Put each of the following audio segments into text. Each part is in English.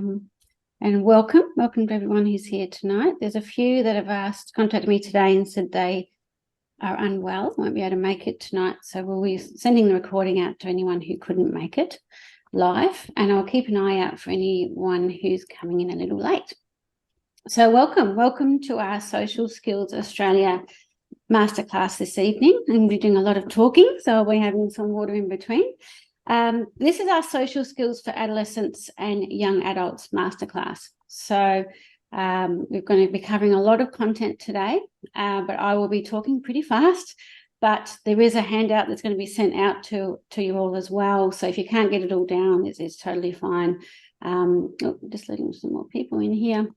And welcome to everyone who's here tonight. There's a few that have contacted me today and said they are unwell, won't be able to make it tonight. So we'll be sending the recording out to anyone who couldn't make it live, and I'll keep an eye out for anyone who's coming in a little late. So welcome to our Social Skills Australia Masterclass this evening. I'm going to be doing a lot of talking, so I'll be having some water in between. This is our Social Skills for Adolescents and Young Adults Masterclass. So we're going to be covering a lot of content today, but I will be talking pretty fast. But there is a handout that's going to be sent out to you all as well. So if you can't get it all down, it's totally fine. Just letting some more people in here.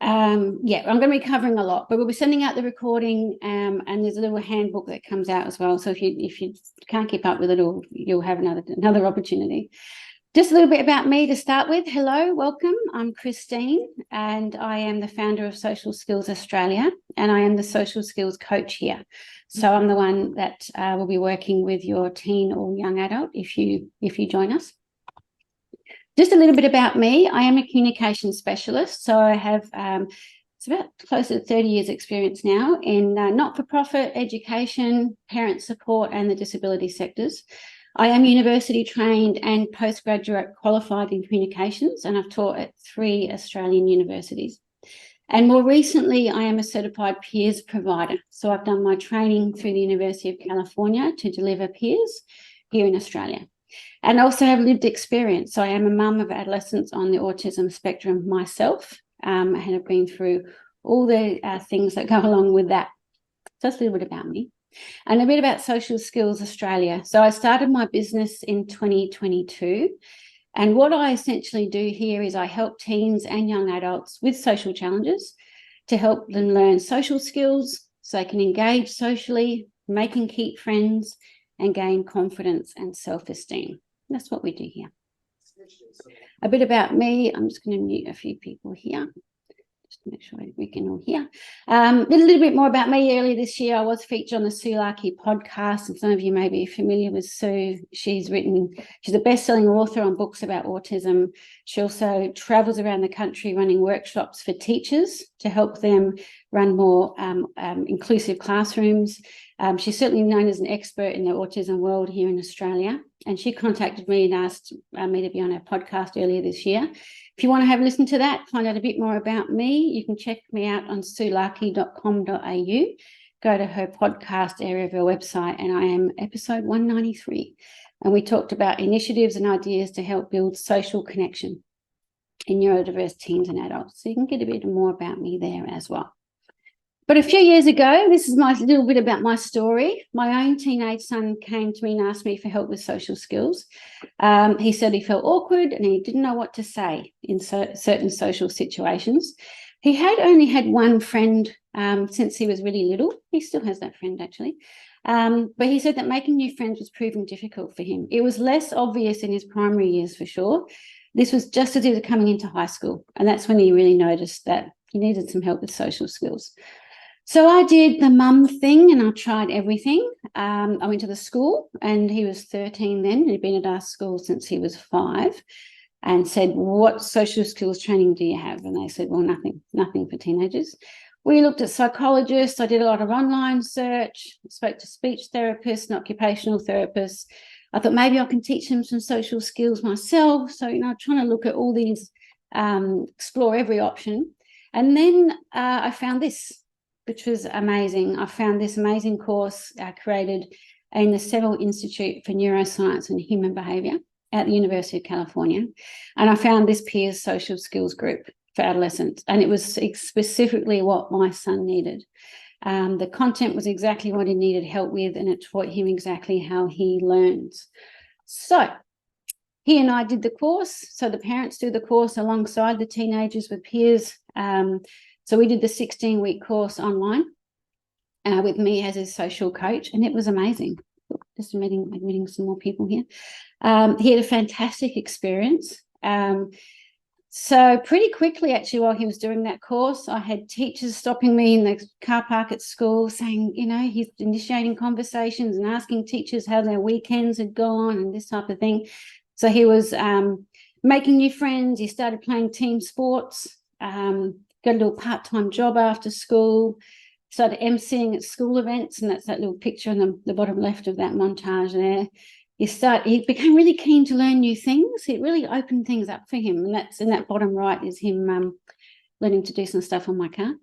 I'm going to be covering a lot, but we'll be sending out the recording, and there's a little handbook that comes out as well. So if you can't keep up with it all, you'll have another opportunity. Just a little bit about me to start with. Hello, welcome. I'm Christine, and I am the founder of Social Skills Australia, and I am the social skills coach here. So I'm the one that will be working with your teen or young adult if you join us. Just a little bit about me. I am a communication specialist, so I have it's about close to 30 years experience now in not-for-profit, education, parent support and the disability sectors. I am university trained and postgraduate qualified in communications, and I've taught at 3 Australian universities. And more recently, I am a certified peers provider. So I've done my training through the University of California to deliver peers here in Australia. And also have lived experience. So I am a mum of adolescents on the autism spectrum myself, and have been through all the things that go along with that. So that's a little bit about me. And a bit about Social Skills Australia. So I started my business in 2022. And what I essentially do here is I help teens and young adults with social challenges to help them learn social skills so they can engage socially, make and keep friends, and gain confidence and self-esteem. That's what we do here. A bit about me. I'm just going to mute a few people here, just to make sure we can all hear. A little bit more about me. Earlier this year, I was featured on the Sue Larkey podcast, and some of you may be familiar with Sue. She's a best-selling author on books about autism. She also travels around the country running workshops for teachers to help them run more inclusive classrooms. She's certainly known as an expert in the autism world here in Australia, and she contacted me and asked me to be on her podcast earlier this year. If you want to have a listen to that, find out a bit more about me, you can check me out on suelarkey.com.au. Go to her podcast area of her website, and I am episode 193. And we talked about initiatives and ideas to help build social connection in neurodiverse teens and adults. So you can get a bit more about me there as well. But a few years ago, this is my little bit about my story. My own teenage son came to me and asked me for help with social skills. He said he felt awkward and he didn't know what to say in certain social situations. He had only had one friend since he was really little. He still has that friend, actually. But he said that making new friends was proving difficult for him. It was less obvious in his primary years, for sure. This was just as he was coming into high school, and that's when he really noticed that he needed some help with social skills. So I did the mum thing and I tried everything. I went to the school, and he was 13 then. He'd been at our school since he was 5, and said, what social skills training do you have? And they said, well, nothing for teenagers. We looked at psychologists. I did a lot of online search, spoke to speech therapists and occupational therapists. I thought maybe I can teach him some social skills myself. So, trying to look at all these, explore every option. And then I found this, which was amazing. I found this amazing course created in the Seville Institute for Neuroscience and Human Behaviour at the University of California. And I found this peers social skills group for adolescents. And it was specifically what my son needed. The content was exactly what he needed help with, and it taught him exactly how he learns. So he and I did the course. So the parents do the course alongside the teenagers with peers. So we did the 16-week course online with me as his social coach, and it was amazing. Just admitting some more people here. He had a fantastic experience. So pretty quickly, actually, while he was doing that course, I had teachers stopping me in the car park at school saying, he's initiating conversations and asking teachers how their weekends had gone and this type of thing. So he was making new friends. He started playing team sports, got a little part-time job after school, started emceeing at school events, and that's that little picture on the bottom left of that montage there. He became really keen to learn new things. It really opened things up for him, and that's in that bottom right is him learning to do some stuff on my car.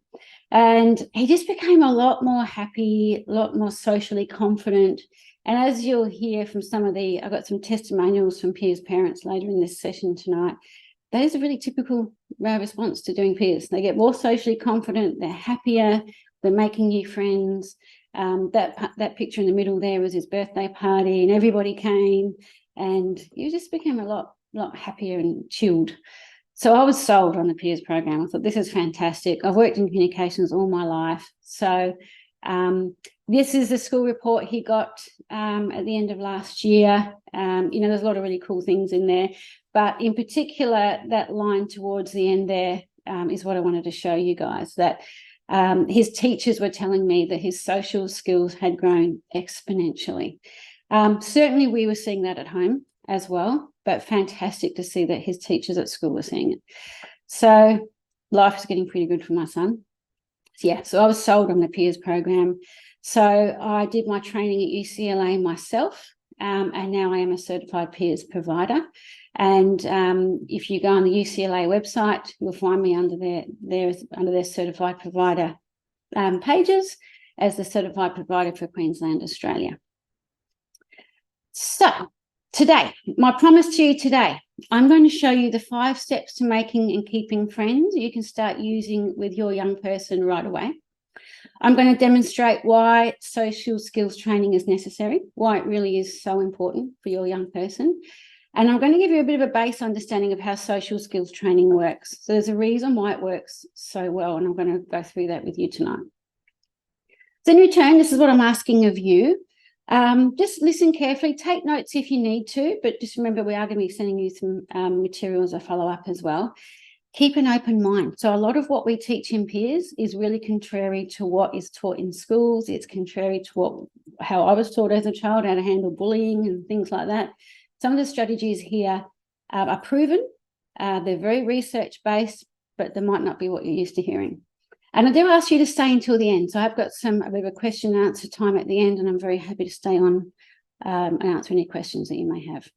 And he just became a lot more happy, a lot more socially confident. And as you'll hear from I've got some testimonials from peers' parents later in this session tonight. That is a really typical response to doing peers. They get more socially confident, they're happier, they're making new friends. That picture in the middle there was his birthday party, and everybody came, and he just became a lot happier and chilled. So I was sold on the peers program. I thought, this is fantastic. I've worked in communications all my life. So this is the school report he got at the end of last year. There's a lot of really cool things in there, but in particular, that line towards the end there is what I wanted to show you guys, that his teachers were telling me that his social skills had grown exponentially. Certainly we were seeing that at home as well, but fantastic to see that his teachers at school were seeing it. So life is getting pretty good for my son. So I was sold on the peers program. So I did my training at UCLA myself, and now I am a certified peers provider. And if you go on the UCLA website, you'll find me under their certified provider pages as the certified provider for Queensland, Australia. So today, my promise to you today, I'm going to show you the 5 steps to making and keeping friends you can start using with your young person right away. I'm going to demonstrate why social skills training is necessary, why it really is so important for your young person. And I'm going to give you a bit of a base understanding of how social skills training works. So there's a reason why it works so well, and I'm going to go through that with you tonight. So in return, this is what I'm asking of you. Just listen carefully, take notes if you need to, but just remember we are going to be sending you some materials or follow-up as well. Keep an open mind. So a lot of what we teach in peers is really contrary to what is taught in schools. It's contrary to how I was taught as a child, how to handle bullying and things like that. Some of the strategies here are proven. They're very research-based, but they might not be what you're used to hearing. And I do ask you to stay until the end. So I've got a bit of a question and answer time at the end, and I'm very happy to stay on and answer any questions that you may have.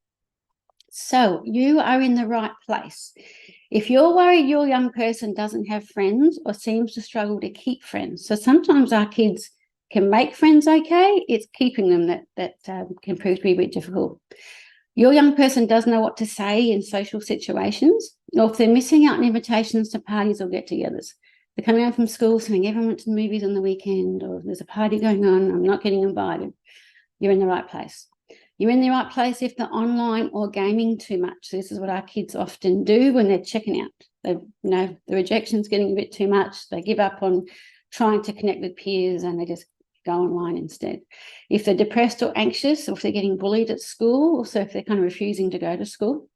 So you are in the right place. If you're worried your young person doesn't have friends or seems to struggle to keep friends, so sometimes our kids can make friends okay, it's keeping them that can prove to be a bit difficult. Your young person doesn't know what to say in social situations, or if they're missing out on invitations to parties or get-togethers. They're coming home from school saying everyone went to the movies on the weekend, or there's a party going on, I'm not getting invited. You're in the right place. You're in the right place if they're online or gaming too much. This is what our kids often do when they're checking out. The rejection's getting a bit too much. They give up on trying to connect with peers and they just go online instead. If they're depressed or anxious, or if they're getting bullied at school, also if they're kind of refusing to go to school.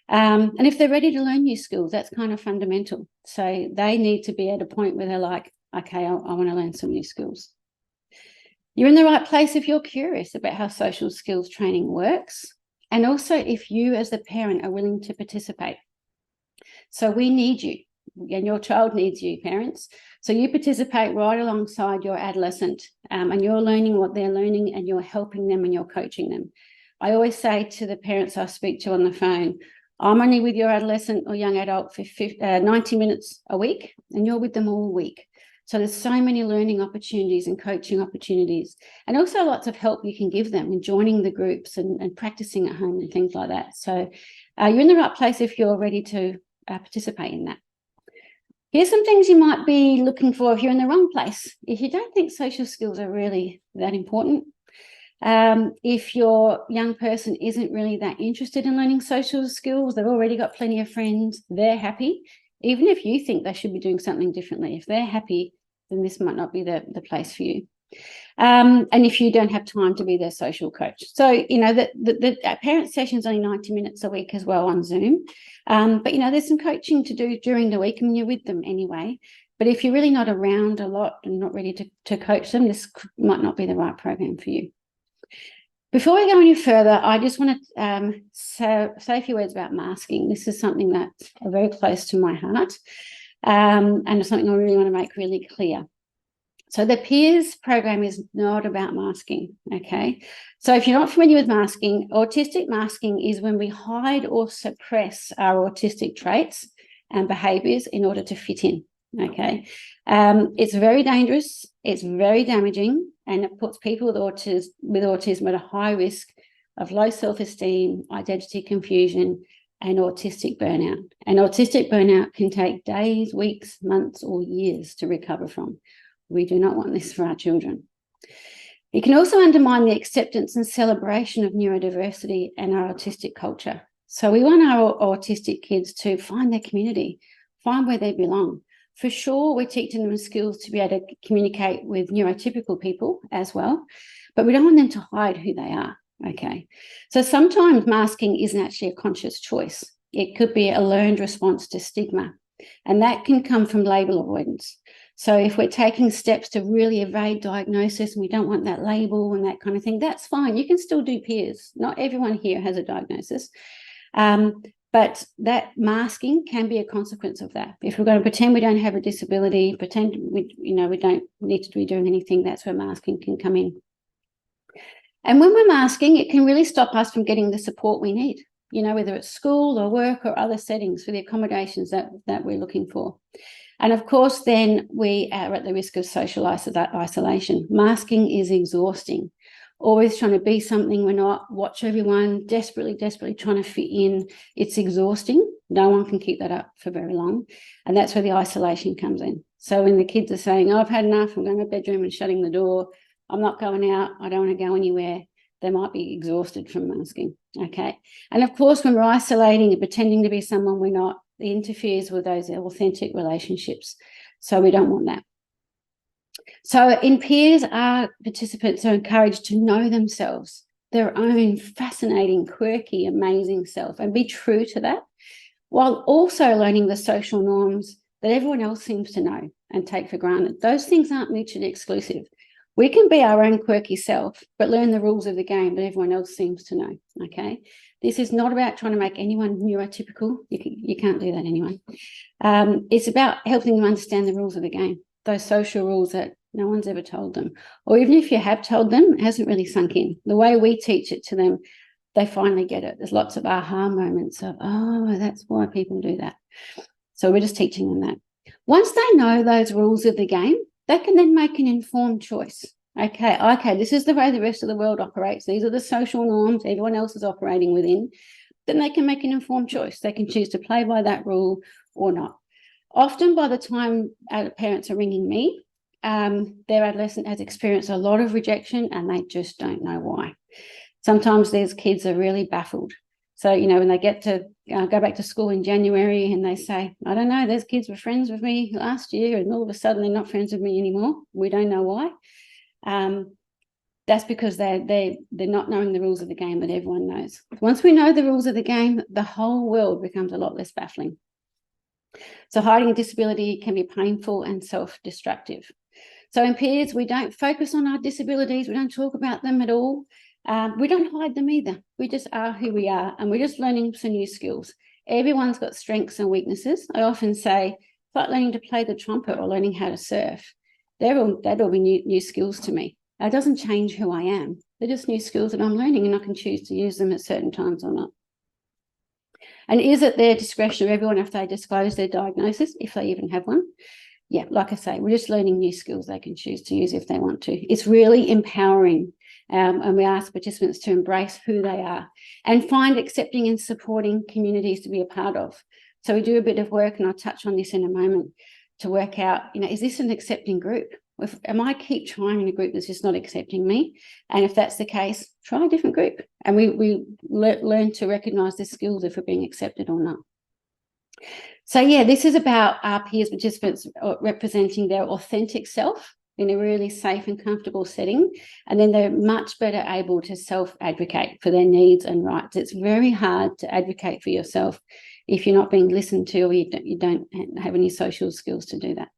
And if they're ready to learn new skills, that's kind of fundamental. So they need to be at a point where they're like, okay, I want to learn some new skills. You're in the right place if you're curious about how social skills training works, and also if you as the parent are willing to participate. So we need you, and your child needs you, parents. So you participate right alongside your adolescent, and you're learning what they're learning, and you're helping them and you're coaching them. I always say to the parents I speak to on the phone, I'm only with your adolescent or young adult for 90 minutes a week, and you're with them all week. So there's so many learning opportunities and coaching opportunities, and also lots of help you can give them in joining the groups and practicing at home and things like that. So you're in the right place if you're ready to participate in that. Here's some things you might be looking for if you're in the wrong place. If you don't think social skills are really that important, if your young person isn't really that interested in learning social skills, they've already got plenty of friends, they're happy. Even if you think they should be doing something differently, if they're happy, then this might not be the place for you. And if you don't have time to be their social coach. So, the parent session's only 90 minutes a week as well on Zoom. But, there's some coaching to do during the week and you're with them anyway. But if you're really not around a lot and not ready to coach them, this might not be the right program for you. Before we go any further, I just want to say a few words about masking. This is something that's very close to my heart, and it's something I really want to make really clear. So the Peers program is not about masking, okay? So if you're not familiar with masking, autistic masking is when we hide or suppress our autistic traits and behaviours in order to fit in, okay? It's very dangerous, it's very damaging, and it puts people with autism at a high risk of low self-esteem, identity confusion, and autistic burnout. And autistic burnout can take days, weeks, months, or years to recover from. We do not want this for our children. It can also undermine the acceptance and celebration of neurodiversity and our autistic culture. So we want our autistic kids to find their community, find where they belong. For sure, we're teaching them skills to be able to communicate with neurotypical people as well, but we don't want them to hide who they are, okay? So sometimes masking isn't actually a conscious choice. It could be a learned response to stigma, and that can come from label avoidance. So if we're taking steps to really evade diagnosis and we don't want that label and that kind of thing, that's fine. You can still do peers. Not everyone here has a diagnosis. But that masking can be a consequence of that. If we're going to pretend we don't have a disability, pretend we don't need to be doing anything, that's where masking can come in. And when we're masking, it can really stop us from getting the support we need, whether it's school or work or other settings for the accommodations that we're looking for. And of course, then we are at the risk of social isolation. Masking is exhausting. Always trying to be something we're not, watch everyone, desperately trying to fit in. It's exhausting. No one can keep that up for very long. And that's where the isolation comes in. So when the kids are saying, I've had enough, I'm going to my bedroom and shutting the door, I'm not going out, I don't want to go anywhere, they might be exhausted from masking, okay? And of course, when we're isolating and pretending to be someone we're not, it interferes with those authentic relationships. So we don't want that. So in peers, our participants are encouraged to know themselves, their own fascinating, quirky, amazing self, and be true to that, while also learning the social norms that everyone else seems to know and take for granted. Those things aren't mutually exclusive. We can be our own quirky self, but learn the rules of the game that everyone else seems to know, okay? This is not about trying to make anyone neurotypical. You can't do that anyway. It's about helping them understand the rules of the game, those social rules that no one's ever told them. Or even if you have told them, it hasn't really sunk in. The way we teach it to them, they finally get it. There's lots of aha moments of, oh, that's why people do that. So we're just teaching them that. Once they know those rules of the game, they can then make an informed choice. Okay, this is the way the rest of the world operates. These are the social norms everyone else is operating within. Then they can make an informed choice. They can choose to play by that rule or not. Often by the time parents are ringing me, their adolescent has experienced a lot of rejection and they just don't know why. Sometimes these kids are really baffled. So, when they get to go back to school in January and they say, I don't know, those kids were friends with me last year and all of a sudden they're not friends with me anymore. We don't know why. That's because they're not knowing the rules of the game that everyone knows. Once we know the rules of the game, the whole world becomes a lot less baffling. So hiding a disability can be painful and self-destructive. So in peers, we don't focus on our disabilities. We don't talk about them at all. We don't hide them either. We just are who we are, and we're just learning some new skills. Everyone's got strengths and weaknesses. I often say, it's like learning to play the trumpet or learning how to surf. That'll be new skills to me. That doesn't change who I am. They're just new skills that I'm learning, and I can choose to use them at certain times or not. And is it their discretion of everyone if they disclose their diagnosis, if they even have one? Yeah, like I say, we're just learning new skills they can choose to use if they want to. It's really empowering. And we ask participants to embrace who they are and find accepting and supporting communities to be a part of. So we do a bit of work, and I'll touch on this in a moment, to work out, is this an accepting group? Am I keep trying in a group that's just not accepting me? And if that's the case, try a different group. And we learn to recognise the skills if we're being accepted or not. So yeah, this is about our peers participants representing their authentic self in a really safe and comfortable setting. And then they're much better able to self-advocate for their needs and rights. It's very hard to advocate for yourself if you're not being listened to or you don't have any social skills to do that.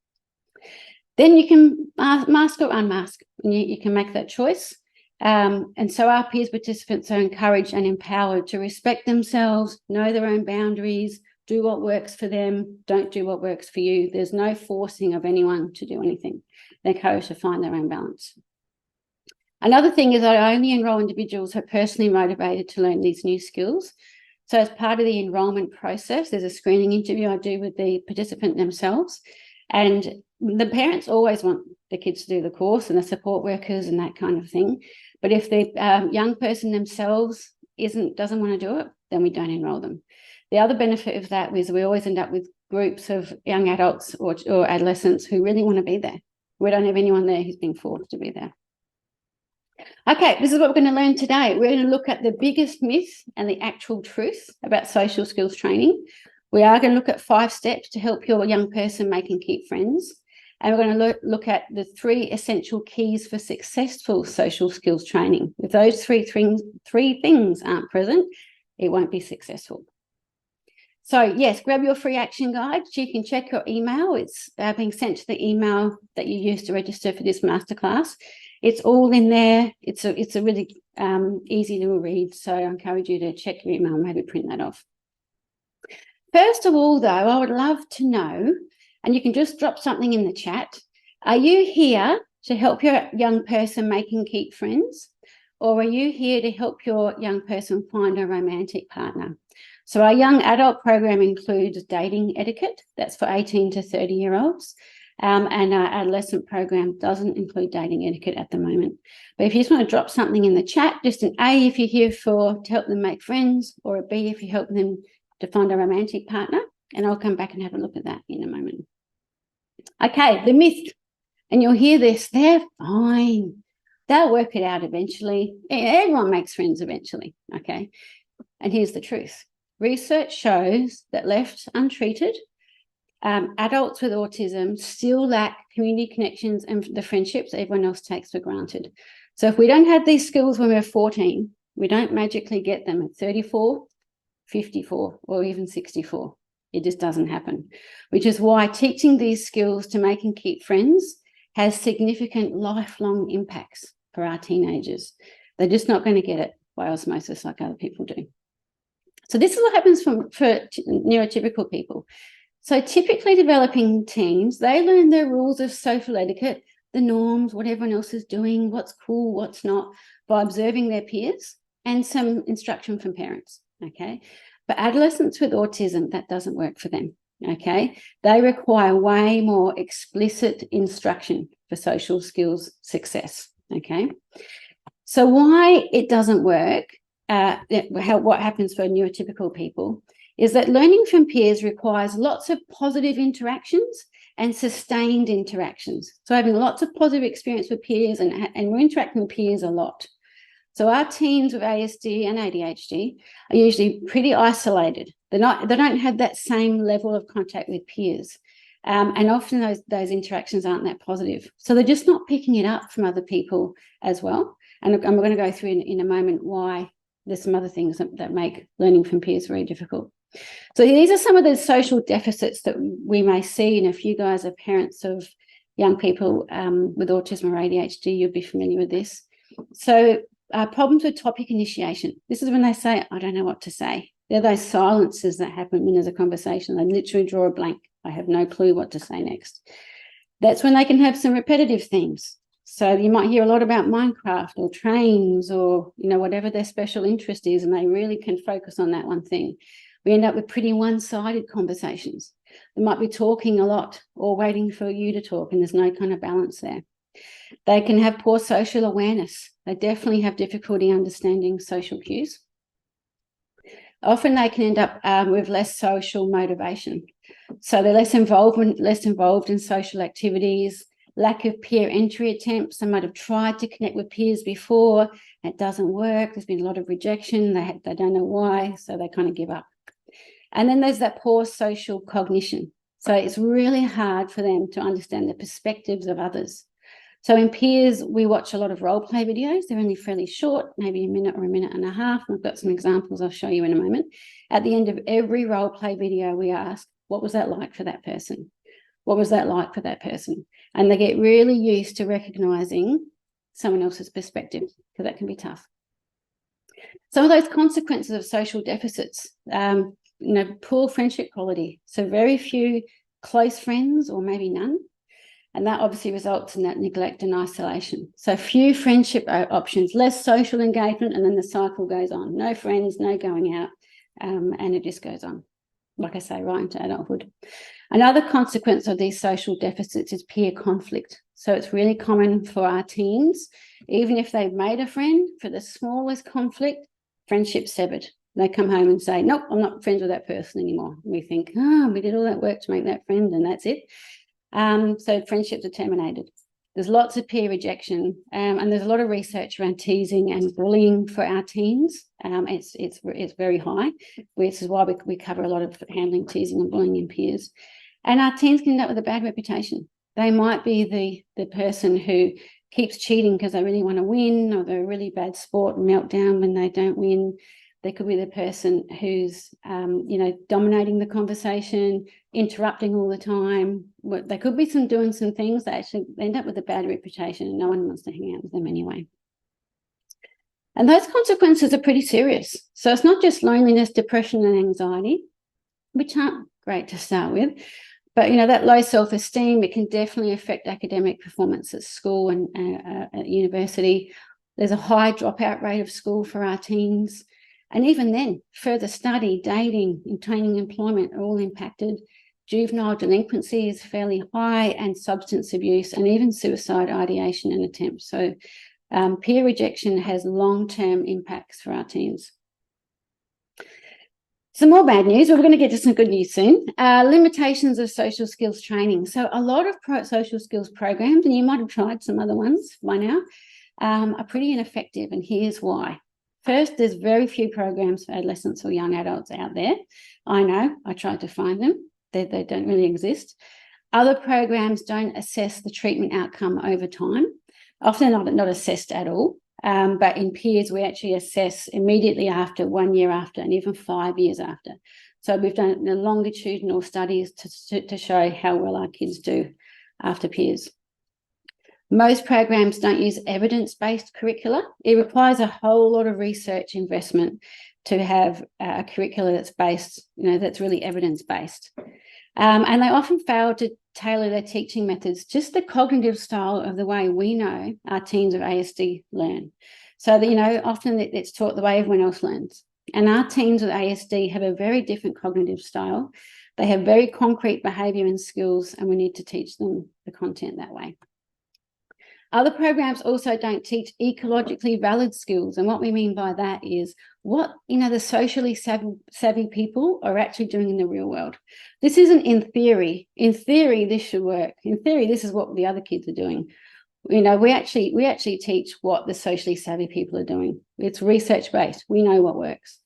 Then you can mask or unmask, and you can make that choice. And so our peers participants are encouraged and empowered to respect themselves, know their own boundaries, do what works for them, don't do what works for you. There's no forcing of anyone to do anything. They're encouraged to find their own balance. Another thing is I only enroll individuals who are personally motivated to learn these new skills. So as part of the enrolment process, there's a screening interview I do with the participant themselves. And the parents always want the kids to do the course, and the support workers and that kind of thing. But if the young person themselves doesn't want to do it, then we don't enroll them. The other benefit of that is we always end up with groups of young adults or adolescents who really want to be there. We don't have anyone there who's being forced to be there. Okay, this is what we're going to learn today. We're going to look at the biggest myth and the actual truth about social skills training. We are going to look at 5 steps to help your young person make and keep friends. And we're going to look at the 3 essential keys for successful social skills training. If those three things aren't present, it won't be successful. So yes, grab your free action guide. You can check your email. It's being sent to the email that you used to register for this masterclass. It's all in there. It's a really easy to read. So I encourage you to check your email and maybe print that off. First of all, though, I would love to know, and you can just drop something in the chat. Are you here to help your young person make and keep friends? Or are you here to help your young person find a romantic partner? So our young adult program includes dating etiquette. That's for 18 to 30-year-olds. And our adolescent program doesn't include dating etiquette at the moment. But if you just want to drop something in the chat, just an A if you're here to help them make friends, or a B if you help them to find a romantic partner, and I'll come back and have a look at that in a moment. Okay, the myth, and you'll hear this, they're fine. They'll work it out eventually. Everyone makes friends eventually, okay? And here's the truth. Research shows that left untreated, adults with autism still lack community connections and the friendships everyone else takes for granted. So if we don't have these skills when we're 14, we don't magically get them at 34, 54, or even 64. It just doesn't happen, which is why teaching these skills to make and keep friends has significant lifelong impacts for our teenagers. They're just not going to get it by osmosis like other people do. So this is what happens for neurotypical people. So typically developing teens, they learn the rules of social etiquette, the norms, what everyone else is doing, what's cool, what's not, by observing their peers and some instruction from parents, okay? But adolescents with autism, that doesn't work for them, okay? They require way more explicit instruction for social skills success, okay? So why it doesn't work, what happens for neurotypical people is that learning from peers requires lots of positive interactions and sustained interactions. So having lots of positive experience with peers and we're interacting with peers a lot. So our teens with ASD and ADHD are usually pretty isolated. They don't have that same level of contact with peers. And often those interactions aren't that positive. So they're just not picking it up from other people as well. And we're going to go through in a moment why there's some other things that make learning from peers very difficult. So these are some of the social deficits that we may see. And if you guys are parents of young people with autism or ADHD, you'll be familiar with this. So problems with topic initiation. This is when they say, I don't know what to say. They're those silences that happen when there's a conversation. They literally draw a blank. I have no clue what to say next. That's when they can have some repetitive themes. So you might hear a lot about Minecraft or trains or, whatever their special interest is, and they really can focus on that one thing. We end up with pretty one-sided conversations. They might be talking a lot or waiting for you to talk, and there's no kind of balance there. They can have poor social awareness. They definitely have difficulty understanding social cues. Often they can end up with less social motivation. So they're less involved in social activities, lack of peer entry attempts. They might have tried to connect with peers before. It doesn't work. There's been a lot of rejection. They don't know why, so they kind of give up. And then there's that poor social cognition. So it's really hard for them to understand the perspectives of others. So in peers, we watch a lot of role play videos. They're only fairly short, maybe a minute or a minute and a half. I've got some examples I'll show you in a moment. At the end of every role play video, we ask, what was that like for that person? What was that like for that person? And they get really used to recognizing someone else's perspective. because that can be tough. Some of those consequences of social deficits, poor friendship quality. So very few close friends or maybe none. And that obviously results in that neglect and isolation. So few friendship options, less social engagement, and then the cycle goes on. No friends, no going out, and it just goes on, like I say, right into adulthood. Another consequence of these social deficits is peer conflict. So it's really common for our teens, even if they've made a friend, for the smallest conflict, friendship severed. They come home and say, nope, I'm not friends with that person anymore. We think, we did all that work to make that friend and that's it. So friendships are terminated. There's lots of peer rejection, and there's a lot of research around teasing and bullying for our teens. It's very high, which is why we cover a lot of handling teasing and bullying in peers. And our teens can end up with a bad reputation. They might be the person who keeps cheating because they really want to win, or they're a really bad sport and meltdown when they don't win. They could be the person who's, dominating the conversation, interrupting all the time. They could be doing some things that actually end up with a bad reputation, and no one wants to hang out with them anyway. And those consequences are pretty serious. So it's not just loneliness, depression, and anxiety, which aren't great to start with, but that low self-esteem, it can definitely affect academic performance at school and at university. There's a high dropout rate of school for our teens. And even then, further study, dating, obtaining employment are all impacted. Juvenile delinquency is fairly high, and substance abuse and even suicide ideation and attempts. So peer rejection has long-term impacts for our teens. Some more bad news, but we're going to get to some good news soon. Limitations of social skills training. So a lot of social skills programs, and you might have tried some other ones by now, are pretty ineffective, and here's why. First, there's very few programs for adolescents or young adults out there. I know, I tried to find them. They don't really exist. Other programs don't assess the treatment outcome over time, often not assessed at all. But in peers, we actually assess immediately after, 1 year after, and even 5 years after. So we've done longitudinal studies to show how well our kids do after peers. Most programs don't use evidence-based curricula. It requires a whole lot of research investment to have a curricula that's based, that's really evidence-based. And they often fail to tailor their teaching methods, just the cognitive style of the way we know our teens with ASD learn. So that, often it's taught the way everyone else learns. And our teens with ASD have a very different cognitive style. They have very concrete behaviour and skills, and we need to teach them the content that way. Other programs also don't teach ecologically valid skills. And what we mean by that is what, the socially savvy people are actually doing in the real world. This isn't in theory. In theory, this should work. In theory, this is what the other kids are doing. We actually teach what the socially savvy people are doing. It's research-based. We know what works.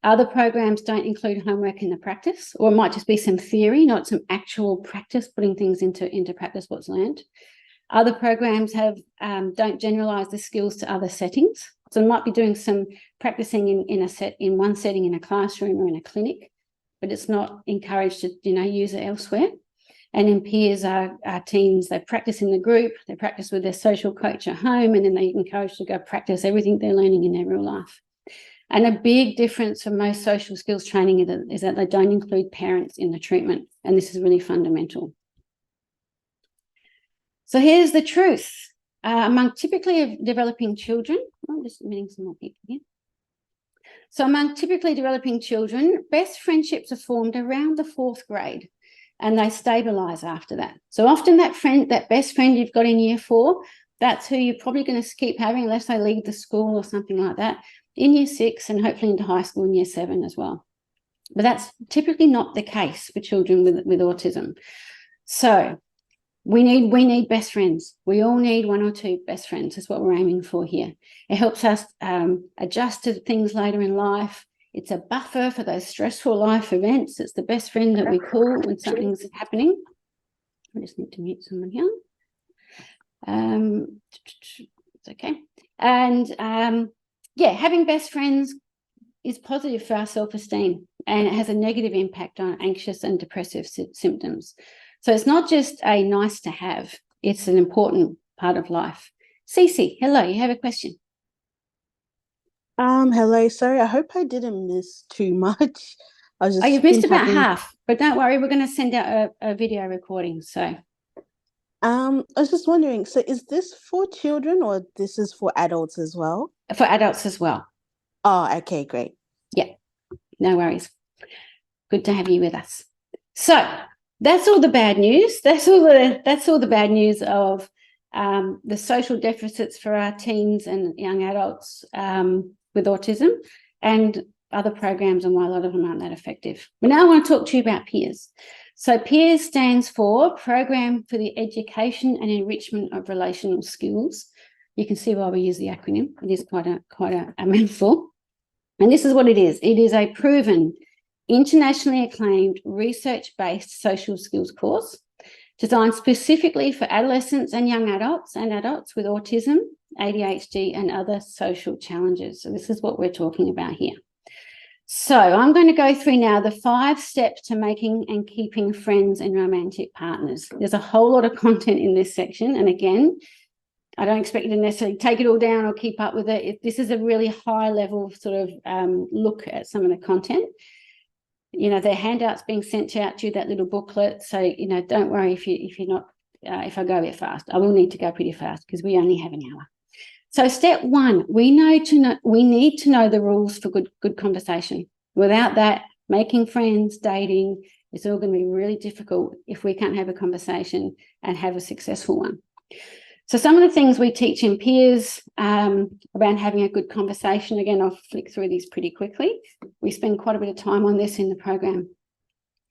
Other programs don't include homework in the practice, or it might just be some theory, not some actual practice, putting things into practice what's learned. Other programs don't generalise the skills to other settings. So we might be doing some practicing in one setting in a classroom or in a clinic, but it's not encouraged to use it elsewhere. And in peers, our teens, they practice in the group, they practice with their social coach at home, and then they're encouraged to go practice everything they're learning in their real life. And a big difference for most social skills training is that they don't include parents in the treatment, and this is really fundamental. So here's the truth. Among typically developing children, I'm just admitting some more people here. So among typically developing children, best friendships are formed around the 4th grade, and they stabilise after that. So often that best friend you've got in year 4, that's who you're probably going to keep having unless they leave the school or something like that, in year 6 and hopefully into high school in year 7 as well. But that's typically not the case for children with autism. So we need best friends. We all need 1 or 2 best friends. That's what we're aiming for here. It helps us adjust to things later in life. It's a buffer for those stressful life events. It's the best friend that we call when something's happening. I just need to mute someone here. It's okay. And having best friends is positive for our self-esteem, and it has a negative impact on anxious and depressive symptoms. So it's not just a nice to have, it's an important part of life. Cece, hello, you have a question? Hello, sorry, I hope I didn't miss too much. I was Oh, you've just been missed about having half, but don't worry, we're going to send out a video recording. So I was just wondering, so is this for children or this is for adults as well? for adults as well. Oh, okay, great. Yeah, no worries. Good to have you with us. So that's all the bad news. That's all the bad news of the social deficits for our teens and young adults with autism and other programs and why a lot of them aren't that effective. But now I want to talk to you about peers. So PEERS stands for Program for the Education and Enrichment of Relational Skills. You can see why we use the acronym. It is quite a mouthful. And this is what it is. It is a proven, internationally acclaimed, research-based social skills course designed specifically for adolescents and young adults and adults with autism, ADHD, and other social challenges. So this is what we're talking about here. So I'm going to go through now the 5 steps to making and keeping friends and romantic partners. There's a whole lot of content in this section. And again, I don't expect you to necessarily take it all down or keep up with it. This is a really high level sort of look at some of the content. You know, their handouts being sent out to you, that little booklet. So, you know, don't worry if you're not, if I go a bit fast. I will need to go pretty fast because we only have an hour. So step 1, we need to know the rules for good conversation. Without that, making friends, dating, it's all going to be really difficult if we can't have a conversation and have a successful one. So some of the things we teach in PEERS around having a good conversation, again, I'll flick through these pretty quickly. We spend quite a bit of time on this in the program.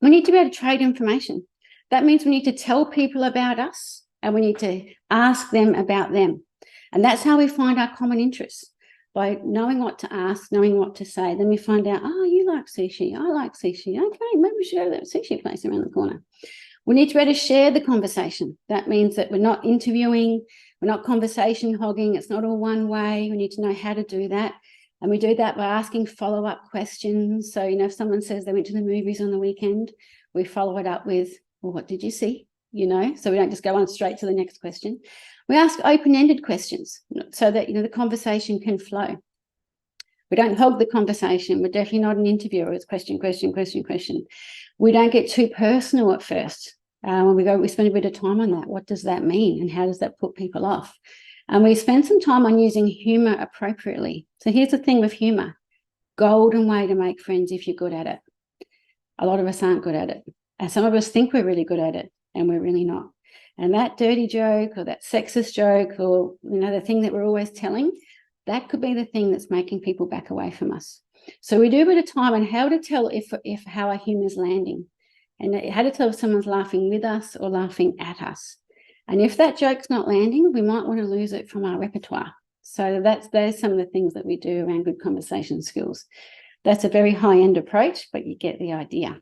We need to be able to trade information. That means we need to tell people about us and we need to ask them about them. And that's how we find our common interests, by knowing what to ask, knowing what to say. Then we find out, oh, you like sushi, I like sushi. Okay, maybe we should go to that sushi place around the corner. We need to be able to share the conversation. That means that we're not interviewing, we're not conversation hogging, it's not all one way. We need to know how to do that. And we do that by asking follow-up questions. So, you know, if someone says they went to the movies on the weekend, we follow it up with, well, what did you see? You know, so we don't just go on straight to the next question. We ask open-ended questions so that, you know, the conversation can flow. We don't hog the conversation. We're definitely not an interviewer. It's question, question, question, question. We don't get too personal at first. When we spend a bit of time on that. What does that mean? And how does that put people off? And we spend some time on using humor appropriately. So here's the thing with humor. Golden way to make friends if you're good at it. A lot of us aren't good at it. And some of us think we're really good at it, and we're really not. And that dirty joke or that sexist joke or, you know, the thing that we're always telling, that could be the thing that's making people back away from us. So we do a bit of time on how to tell if how our humor is landing, and how to tell if someone's laughing with us or laughing at us. And if that joke's not landing, we might want to lose it from our repertoire. So there's some of the things that we do around good conversation skills. That's a very high-end approach, but you get the idea.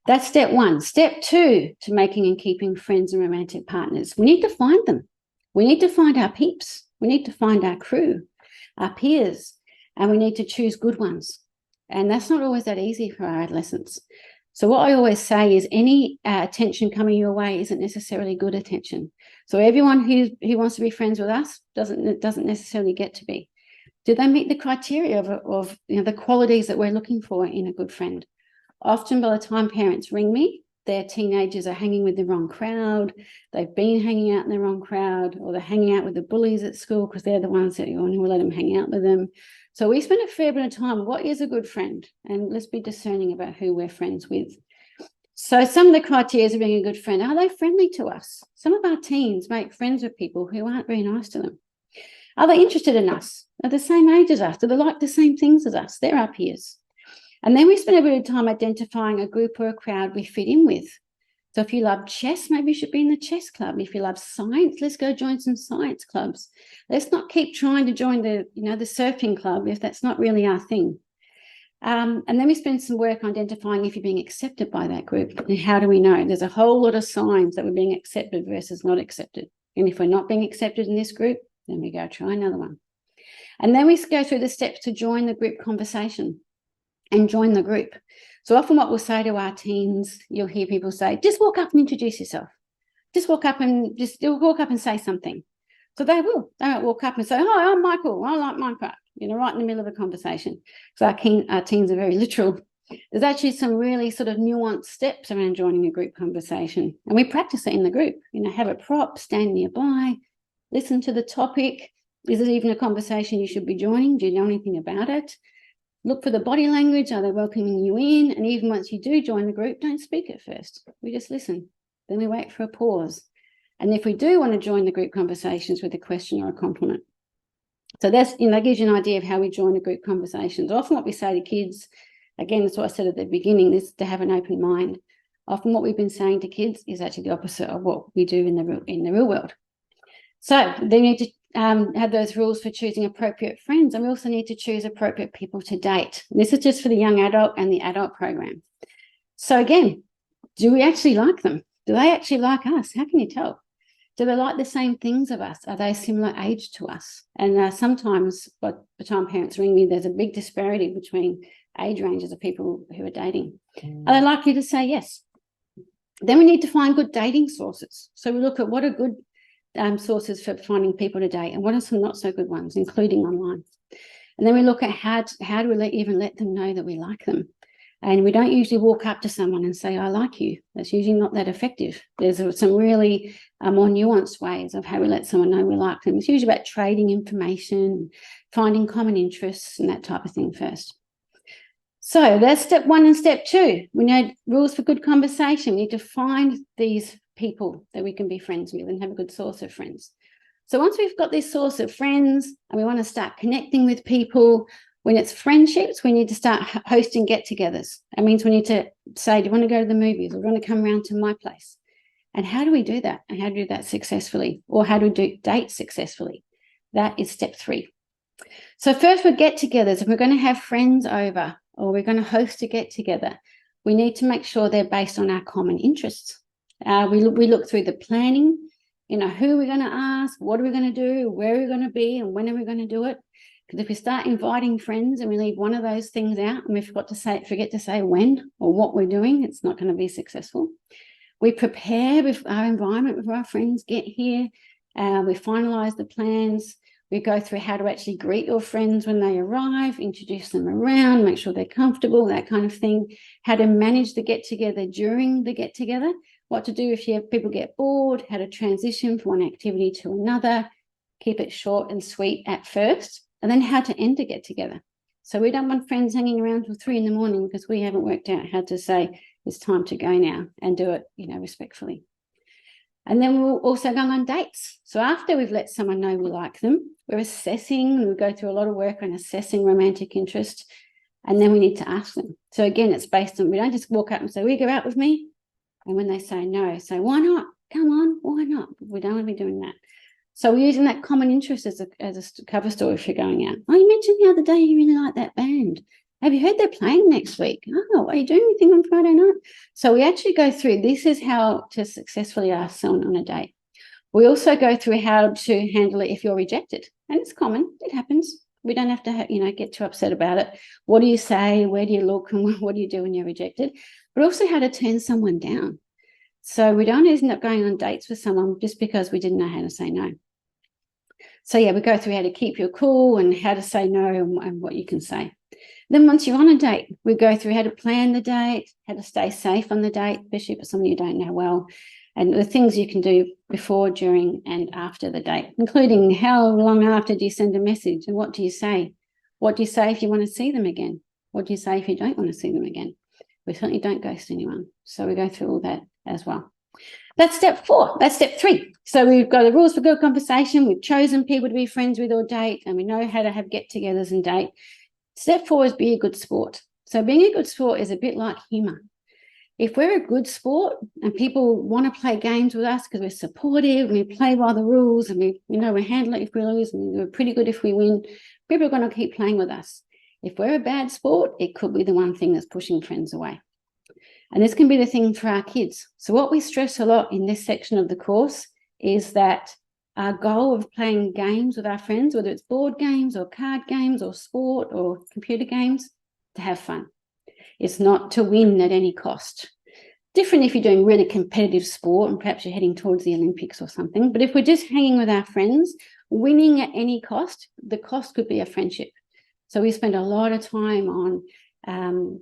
That's step 1. Step 2 to making and keeping friends and romantic partners. We need to find them. We need to find our peeps. We need to find our crew, our peers, and we need to choose good ones. And that's not always that easy for our adolescents. So what I always say is any attention coming your way isn't necessarily good attention. So everyone who wants to be friends with us doesn't necessarily get to be. Do they meet the criteria of you know, the qualities that we're looking for in a good friend? Often by the time parents ring me, their teenagers are hanging with the wrong crowd, they've been hanging out in the wrong crowd, or they're hanging out with the bullies at school because they're the ones that will let them hang out with them. So we spend a fair bit of time, what is a good friend? And let's be discerning about who we're friends with. So some of the criteria of being a good friend, are they friendly to us? Some of our teens make friends with people who aren't very nice to them. Are they interested in us? Are they the same age as us? Do they like the same things as us? They're our peers. And then we spend a bit of time identifying a group or a crowd we fit in with. So if you love chess, maybe you should be in the chess club. If you love science, let's go join some science clubs. Let's not keep trying to join the surfing club if that's not really our thing. And then we spend some work identifying if you're being accepted by that group. And how do we know? There's a whole lot of signs that we're being accepted versus not accepted. And if we're not being accepted in this group, then we go try another one. And then we go through the steps to join the group conversation and join the group. So often what we'll say to our teens, you'll hear people say, just walk up and introduce yourself. Just walk up and say something. So they might walk up and say, "Hi, I'm Michael. I like Minecraft," right in the middle of a conversation. So our teens are very literal. There's actually some really sort of nuanced steps around joining a group conversation. And we practice it in the group, have a prop, stand nearby, listen to the topic. Is it even a conversation you should be joining? Do you know anything about it? Look for the body language. Are they welcoming you in? And even once you do join the group, don't speak at first. We just listen. Then we wait for a pause. And if we do want to join the group conversations with a question or a compliment. So that's, that gives you an idea of how we join the group conversations. Often what we say to kids, again, that's what I said at the beginning, is to have an open mind. Often what we've been saying to kids is actually the opposite of what we do in the real world. So they need to have those rules for choosing appropriate friends. And we also need to choose appropriate people to date. And this is just for the young adult and the adult program. So again, do we actually like them? Do they actually like us? How can you tell? Do they like the same things of us? Are they similar age to us? And sometimes, by the time parents ring me, there's a big disparity between age ranges of people who are dating. Are they likely to say yes? Then we need to find good dating sources. So we look at what are good sources for finding people to date and what are some not so good ones, including online. And then we look at how do we even let them know that we like them. And we don't usually walk up to someone and say, "I like you." That's usually not that effective. There's some really more nuanced ways of how we let someone know we like them. It's usually about trading information, finding common interests and that type of thing first. So that's step 1 and step 2. We know rules for good conversation. We need to find these people that we can be friends with and have a good source of friends. So once we've got this source of friends and we want to start connecting with people, when it's friendships, we need to start hosting get-togethers. That means we need to say, "Do you want to go to the movies? Or do you want to come around to my place?" And how do we do that? And how do we do that successfully? Or how do we date successfully? That is step 3. So first, we're get-togethers. If we're going to have friends over or we're going to host a get-together, we need to make sure they're based on our common interests. We look through the planning, who are we going to ask, what are we going to do, where are we going to be, and when are we going to do it? Because if we start inviting friends and we leave one of those things out and we forget to say when or what we're doing, it's not going to be successful. We prepare with our environment before our friends get here. We finalise the plans. We go through how to actually greet your friends when they arrive, introduce them around, make sure they're comfortable, that kind of thing. How to manage the get-together during the get-together. What to do if people get bored, how to transition from one activity to another. Keep it short and sweet at first. And then how to end a get-together. So we don't want friends hanging around till 3 a.m. because we haven't worked out how to say it's time to go now and do it, respectfully. And then we'll also go on dates. So after we've let someone know we like them, we're assessing. We go through a lot of work on assessing romantic interest. And then we need to ask them. So again, it's based on, we don't just walk up and say, "Will you go out with me?" And when they say no, say, "Why not? Come on, why not?" We don't want to be doing that. So we're using that common interest as a cover story if you're going out. "Oh, you mentioned the other day you really like that band. Have you heard they're playing next week? Oh, are you doing anything on Friday night?" So we actually go through, this is how to successfully ask someone on a date. We also go through how to handle it if you're rejected. And it's common, it happens. We don't have to, get too upset about it. What do you say? Where do you look? And what do you do when you're rejected? But also how to turn someone down. So we don't end up going on dates with someone just because we didn't know how to say no. So yeah, we go through how to keep your cool and how to say no and what you can say. Then once you're on a date, we go through how to plan the date, how to stay safe on the date, especially for someone you don't know well, and the things you can do before, during, and after the date, including how long after do you send a message and what do you say? What do you say if you want to see them again? What do you say if you don't want to see them again? We certainly don't ghost anyone. So we go through all that as well. That's step 4. That's step 3. So we've got the rules for good conversation. We've chosen people to be friends with or date, and we know how to have get-togethers and date. Step 4 is be a good sport. So being a good sport is a bit like humour. If we're a good sport and people want to play games with us because we're supportive and we play by the rules and we handle it if we lose and we're pretty good if we win, people are going to keep playing with us. If we're a bad sport, it could be the one thing that's pushing friends away. And this can be the thing for our kids. So what we stress a lot in this section of the course is that our goal of playing games with our friends, whether it's board games or card games or sport or computer games, to have fun. It's not to win at any cost. Different if you're doing really competitive sport and perhaps you're heading towards the Olympics or something. But if we're just hanging with our friends, winning at any cost, the cost could be a friendship. So we spend a lot of time on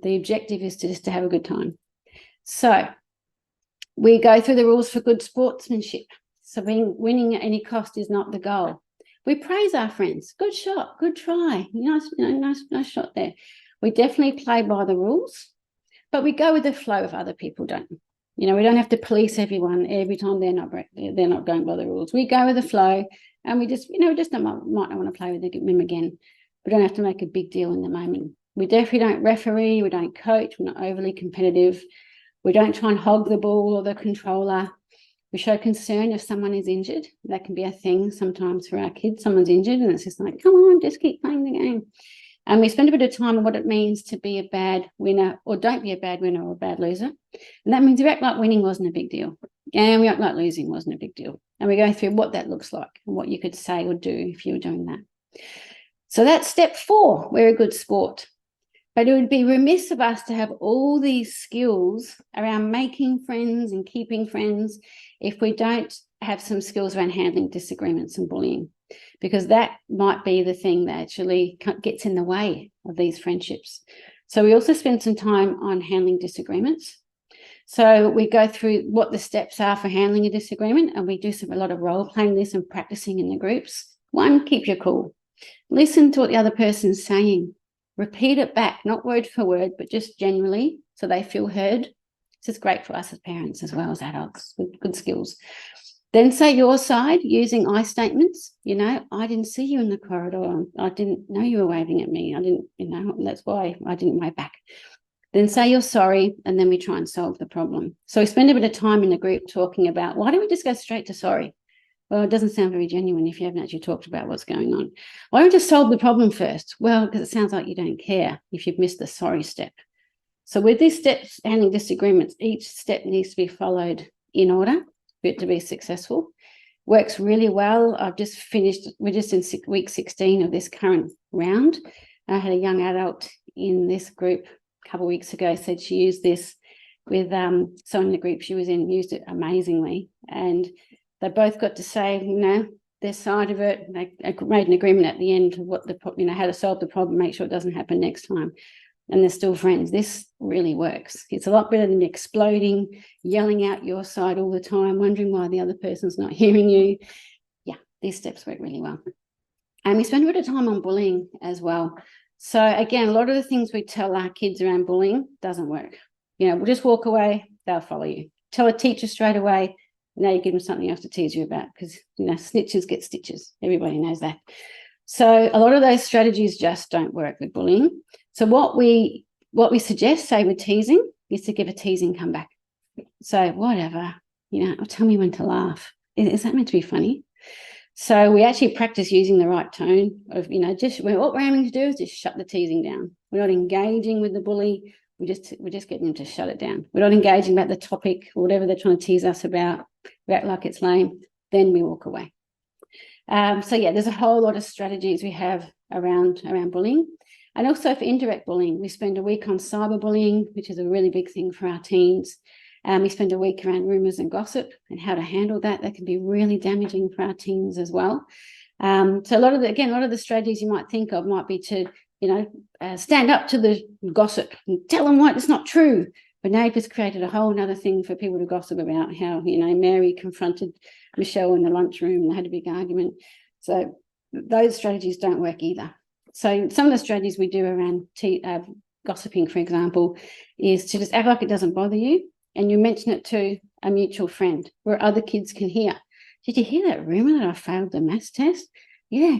the objective is to just to have a good time. So we go through the rules for good sportsmanship. So winning at any cost is not the goal. We praise our friends. Good shot, good try. Nice shot there. We definitely play by the rules, but we go with the flow if other people don't. We don't have to police everyone every time they're not going by the rules. We go with the flow, and we just, might not want to play with them again. We don't have to make a big deal in the moment. We definitely don't referee. We don't coach. We're not overly competitive. We don't try and hog the ball or the controller. We show concern if someone is injured. That can be a thing sometimes for our kids. Someone's injured, and it's just like, come on, just keep playing the game. And we spend a bit of time on what it means to be a bad winner, or don't be a bad winner or a bad loser. And that means we act like winning wasn't a big deal, and we act like losing wasn't a big deal. And we go through what that looks like and what you could say or do if you were doing that. So that's step 4. We're a good sport. But it would be remiss of us to have all these skills around making friends and keeping friends if we don't have some skills around handling disagreements and bullying, because that might be the thing that actually gets in the way of these friendships. So we also spend some time on handling disagreements. So we go through what the steps are for handling a disagreement, and we do a lot of role playing this and practicing in the groups. 1, keep your cool. Listen to what the other person's saying. Repeat it back, not word for word, but just generally, so they feel heard. This is great for us as parents as well as adults with good skills. Then say your side using I statements. I didn't see you in the corridor. I didn't know you were waving at me. I didn't, that's why I didn't wave back. Then say you're sorry, and then we try and solve the problem. So we spend a bit of time in the group talking about, why don't we just go straight to sorry? Well, it doesn't sound very genuine if you haven't actually talked about what's going on. Why don't we just solve the problem first? Well, because it sounds like you don't care if you've missed the sorry step. So with these steps, handling disagreements, each step needs to be followed in order for it to be successful. Works really well. We're just in week 16 of this current round. I had a young adult in this group a couple of weeks ago, said she used this with someone in the group she was in, used it amazingly. And they both got to say, their side of it. They made an agreement at the end of what how to solve the problem, make sure it doesn't happen next time. And they're still friends. This really works. It's a lot better than exploding, yelling out your side all the time, wondering why the other person's not hearing you. Yeah, these steps work really well. And we spend a bit of time on bullying as well. So again, a lot of the things we tell our kids around bullying doesn't work. We'll just walk away, they'll follow you. Tell a teacher straight away, now you give them something else to tease you about, because snitches get stitches. Everybody knows that. So a lot of those strategies just don't work with bullying. So what we suggest, say with teasing, is to give a teasing comeback. So whatever, tell me when to laugh. Is that meant to be funny? So we actually practice using the right tone of, just what we're aiming to do is just shut the teasing down. We're not engaging with the bully. We're just getting them to shut it down. We're not engaging about the topic or whatever they're trying to tease us about. We act like it's lame. Then we walk away. So yeah, there's a whole lot of strategies we have around bullying. And also for indirect bullying, we spend a week on cyberbullying, which is a really big thing for our teens. We spend a week around rumours and gossip and how to handle that. That can be really damaging for our teens as well. So a lot of the strategies you might think of might be to, stand up to the gossip and tell them what it's not true. But now you've just created a whole other thing for people to gossip about, how, Mary confronted Michelle in the lunchroom and they had a big argument. So those strategies don't work either. So some of the strategies we do around gossiping, for example, is to just act like it doesn't bother you, and you mention it to a mutual friend where other kids can hear. Did you hear that rumour that I failed the maths test? Yeah,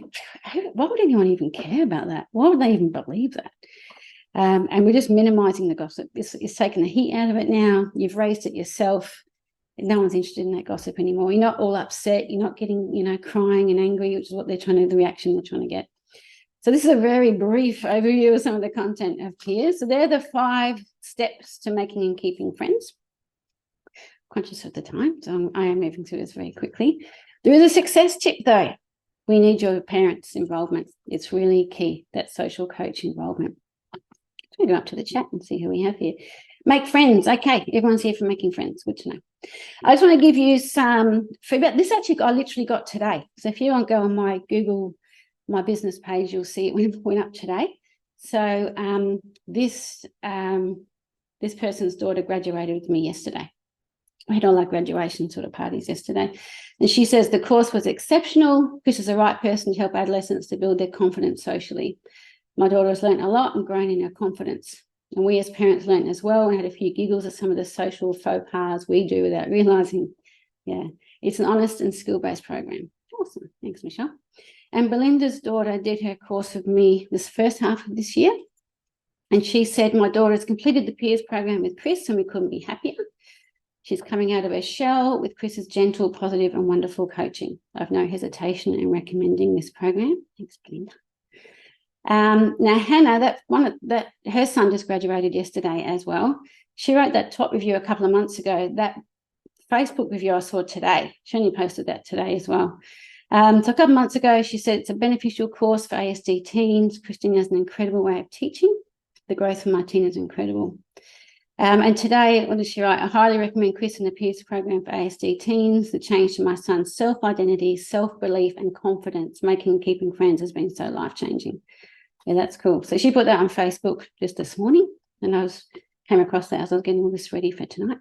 why would anyone even care about that? Why would they even believe that? And we're just minimising the gossip. It's taking the heat out of it now. You've raised it yourself. No one's interested in that gossip anymore. You're not all upset. You're not getting, crying and angry, which is what the reaction they're trying to get. So this is a very brief overview of some of the content of peers. So they're the 5 steps to making and keeping friends. Conscious of the time, so I am moving through this very quickly. There is a success tip though. We need your parents' involvement. It's really key, that social coach involvement. Let's move up to the chat and see who we have here. Make friends. Okay, everyone's here for making friends. Good to know. I just want to give you some feedback. This actually I literally got today. So if you want to go on my Google, my business page, you'll see it went up today. So this person's daughter graduated with me yesterday. We had all our graduation sort of parties yesterday. And she says the course was exceptional. Chris is the right person to help adolescents to build their confidence socially. My daughter has learned a lot and grown in her confidence. And we as parents learned as well and had a few giggles at some of the social faux pas we do without realising. Yeah, it's an honest and skill-based program. Awesome. Thanks, Michelle. And Belinda's daughter did her course with me this first half of this year. And she said, my daughter has completed the peers program with Chris and we couldn't be happier. She's coming out of her shell with Chris's gentle, positive and wonderful coaching. I have no hesitation in recommending this program. Thanks, Belinda. Now, Hannah, her son just graduated yesterday as well. She wrote that top review a couple of months ago. That Facebook review I saw today. She only posted that today as well. So a couple of months ago, she said it's a beneficial course for ASD teens. Christine has an incredible way of teaching. The growth of my teen is incredible. And today, what did she write? I highly recommend Chris and the Peers program for ASD teens. The change to my son's self-identity, self-belief and confidence, making and keeping friends has been so life-changing. Yeah, that's cool. So she put that on Facebook just this morning, and I came across that as I was getting all this ready for tonight.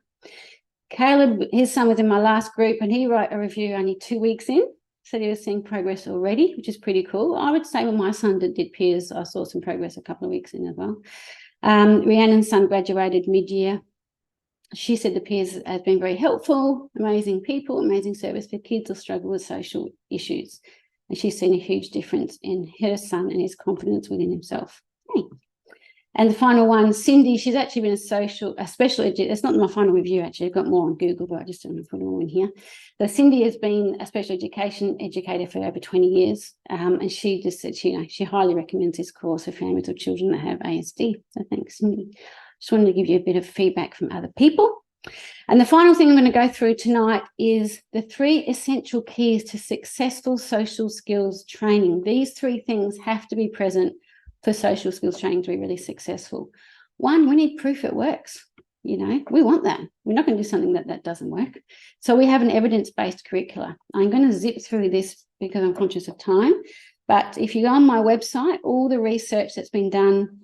Caleb, his son was in my last group, and he wrote a review only 2 weeks in. Said he was seeing progress already, which is pretty cool. I would say when my son did peers, I saw some progress a couple of weeks in as well. Rhiannon's son graduated mid-year. She said the peers has been very helpful, amazing people, amazing service for kids who struggle with social issues. And she's seen a huge difference in her son and his confidence within himself. Hey. And the final one, Cindy, she's actually been a special educator. It's not my final review, actually. I've got more on Google, but I just don't want to put it all in here. So Cindy has been a special education educator for over 20 years. And she just said, she highly recommends this course for families of children that have ASD. So thanks, Cindy. Just wanted to give you a bit of feedback from other people. And the final thing I'm going to go through tonight is the 3 essential keys to successful social skills training. These 3 things have to be present for social skills training to be really successful. 1, we need proof it works. We want that. We're not going to do something that doesn't work. So we have an evidence-based curricula. I'm going to zip through this because I'm conscious of time. But if you go on my website, all the research that's been done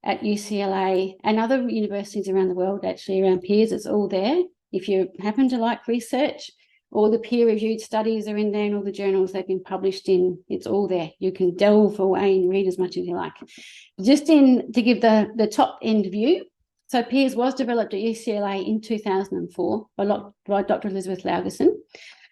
at UCLA and other universities around the world, actually around peers, it's all there. If you happen to like research, all the peer-reviewed studies are in there and all the journals they've been published in, it's all there. You can delve away and read as much as you like. Just to give the top-end view, so peers was developed at UCLA in 2004 by Dr. Elizabeth Lagerson,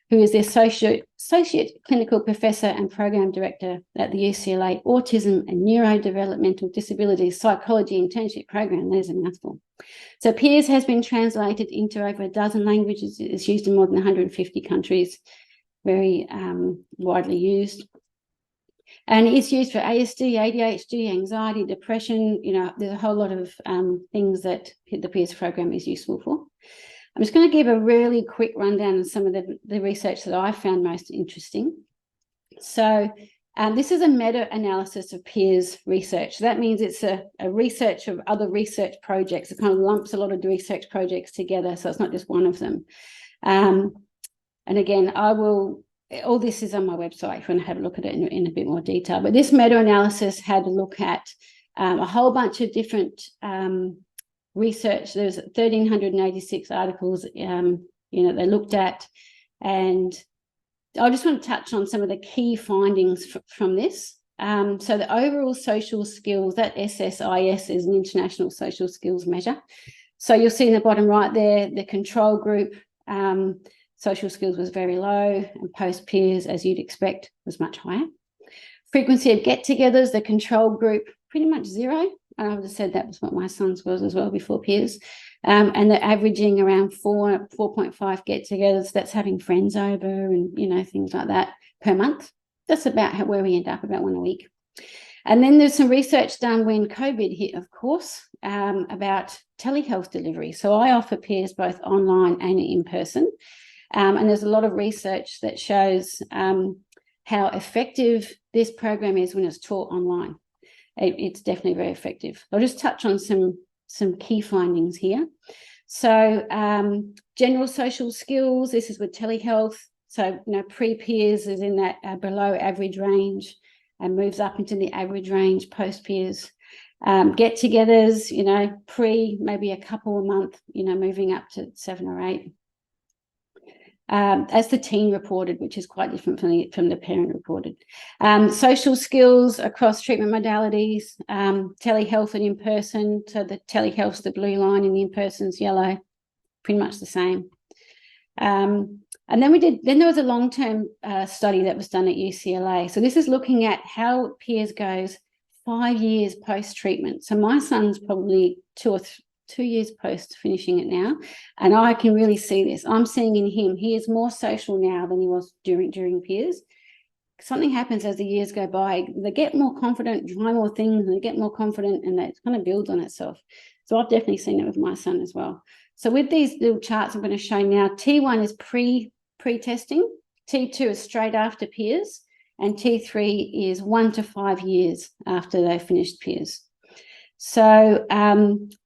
who is the associate clinical professor and program director at the UCLA Autism and Neurodevelopmental Disabilities Psychology Internship Program. There's a mouthful. So peers has been translated into over a dozen languages. It's used in more than 150 countries, very widely used. And it's used for ASD, ADHD, anxiety, depression. There's a whole lot of things that the peers program is useful for. I'm just going to give a really quick rundown of some of the research that I found most interesting. So this is a meta-analysis of peers research. That means it's a research of other research projects. It kind of lumps a lot of research projects together, so it's not just one of them. And again, all this is on my website if you want to have a look at it in a bit more detail. But this meta-analysis had a look at a whole bunch of different research. There's 1,386 articles, they looked at, and I just want to touch on some of the key findings from this. So the overall social skills, that SSIS is an international social skills measure. So you'll see in the bottom right there, the control group, social skills was very low, and post peers, as you'd expect, was much higher. Frequency of get-togethers, the control group, pretty much 0. I would have said that was what my son's was as well before peers. And they're averaging around 4.5 get-togethers. That's having friends over and, things like that per month. That's about where we end up, about 1 a week. And then there's some research done when COVID hit, of course, about telehealth delivery. So I offer peers both online and in person. And there's a lot of research that shows how effective this program is when it's taught online. It's definitely very effective. I'll just touch on some some key findings here. So general social skills, this is with telehealth. So, pre-peers is in that below average range and moves up into the average range post-peers. Get-togethers, pre maybe a couple a month, moving up to 7 or 8. As the teen reported, which is quite different from the parent reported. Social skills across treatment modalities, telehealth and in-person. So the telehealth's the blue line and the in-person's yellow, pretty much the same. And then there was a long-term study that was done at UCLA. So this is looking at how peers goes 5 years post-treatment. So my son's probably 2 years post finishing it now, and I can really see this. I'm seeing in him, he is more social now than he was during peers. Something happens as the years go by. They get more confident, try more things, and they get more confident, and that kind of builds on itself. So I've definitely seen it with my son as well. So with these little charts I'm going to show now, T1 is pre-testing, T2 is straight after peers, and T3 is 1 to 5 years after they finished peers. So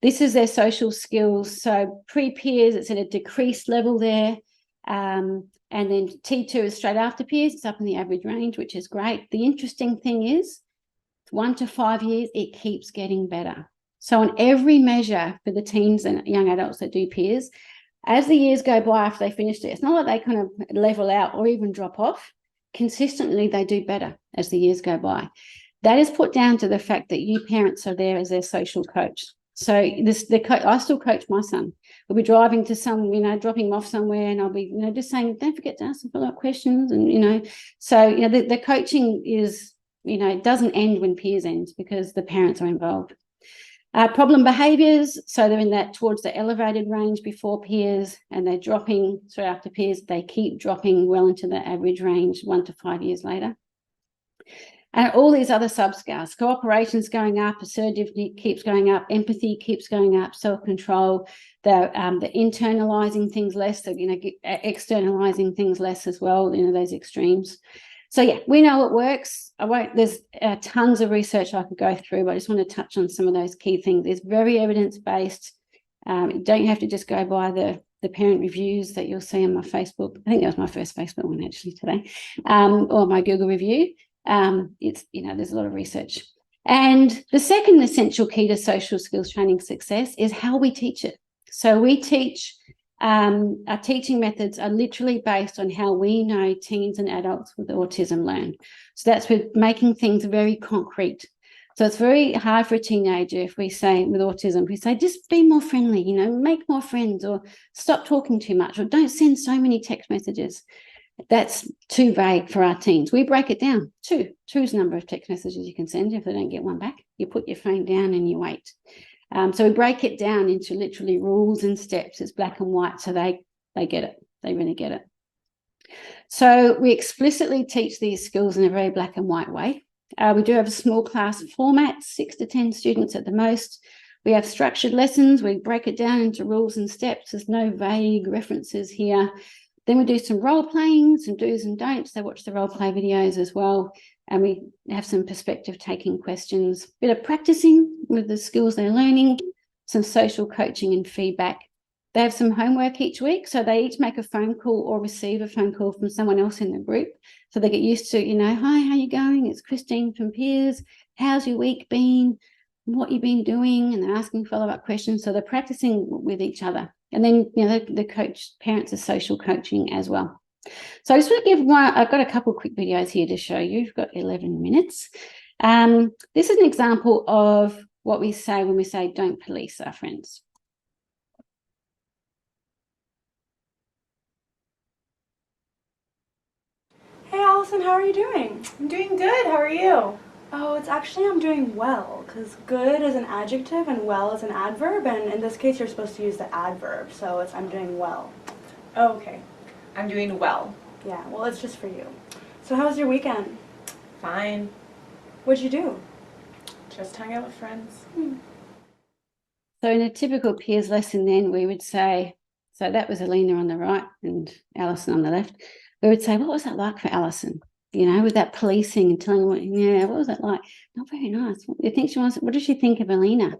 this is their social skills. So pre-peers, it's at a decreased level there. And then T2 is straight after peers. It's up in the average range, which is great. The interesting thing is 1 to 5 years, it keeps getting better. So on every measure for the teens and young adults that do peers, as the years go by after they finished it, it's not like they kind of level out or even drop off. Consistently, they do better as the years go by. That is put down to the fact that you parents are there as their social coach. So I still coach my son. We'll be driving to dropping him off somewhere, and I'll be, just saying, don't forget to ask some follow-up questions. And, so, the coaching is, doesn't end when peers ends because the parents are involved. Problem behaviours, so they're in that towards the elevated range before peers, and they're dropping straight after peers. They keep dropping well into the average range 1 to 5 years later. And all these other sub-scales, cooperation's going up, assertiveness keeps going up, empathy keeps going up, self-control, the internalizing things less, externalizing things less as well, those extremes. So yeah, we know it works. There's tons of research I could go through, but I just want to touch on some of those key things. It's very evidence-based. You don't have to just go by the parent reviews that you'll see on my Facebook. I think that was my first Facebook one actually today, or my Google review. There's a lot of research. And the second essential key to social skills training success is how we teach it. So we teach, our teaching methods are literally based on how we know teens and adults with autism learn. So that's with making things very concrete. So it's very hard for a teenager if we say with autism, we say, just be more friendly, make more friends, or stop talking too much, or don't send so many text messages. That's too vague for our teens. We break it down. Two is the number of text messages you can send if they don't get one back. You put your phone down and you wait. So we break it down into literally rules and steps. It's black and white, so they get it. They really get it. So we explicitly teach these skills in a very black and white way. We do have a small class format, 6 to 10 students at the most. We have structured lessons. We break it down into rules and steps. There's no vague references here. Then we do some role playing, some do's and don'ts. They watch the role play videos as well. And we have some perspective taking questions, a bit of practicing with the skills they're learning, some social coaching and feedback. They have some homework each week. So they each make a phone call or receive a phone call from someone else in the group. So they get used to, hi, how you going? It's Christine from Peers. How's your week been? What you've been doing? And they're asking follow-up questions. So they're practicing with each other. And then, the coach, parents are social coaching as well. So I just want to give I've got a couple of quick videos here to show you. We've got 11 minutes. This is an example of what we say when we say don't police our friends. Hey Allison, how are you doing? I'm doing good. How are you? Oh, it's actually I'm doing well, because good is an adjective and well is an adverb, and in this case you're supposed to use the adverb, so it's I'm doing well. Oh, okay. I'm doing well. Yeah, well, it's just for you. So how was your weekend? Fine. What'd you do? Just hung out with friends. So in a typical peers lesson then we would say, so that was Alina on the right and Alison on the left. We would say, what was that like for Alison? With that policing and telling what was that like? Not very nice. What do you think she wants? What does she think of Alina?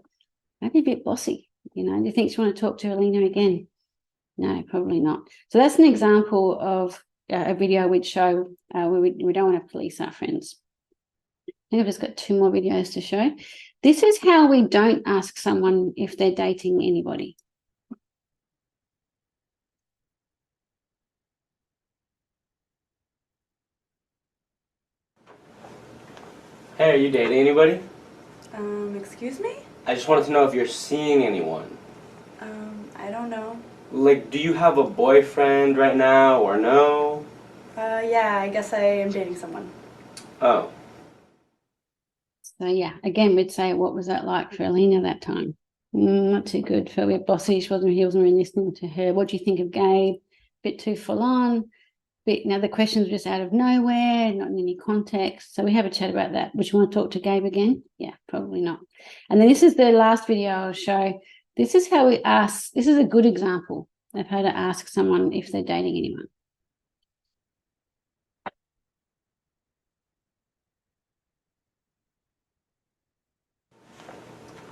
maybe a bit bossy. Do you think you want to talk to Alina again? No, probably not. So that's an example of a video we'd show where we don't want to police our friends. I think I've just got 2 more videos to show. This is how we don't ask someone if they're dating anybody. Hey, are you dating anybody? Excuse me? I just wanted to know if you're seeing anyone. I don't know. Like, do you have a boyfriend right now or no? Yeah, I guess I am dating someone. Oh. So yeah, again, we'd say, what was that like for Alina that time? Not too good. Felt a bit bossy. He wasn't really listening to her. What do you think of Gabe? Bit too full on. The questions were just out of nowhere, not in any context. So we have a chat about that. Would you want to talk to Gabe again? Yeah, probably not. And then this is the last video I'll show. This is how we ask. This is a good example of how to ask someone if they're dating anyone.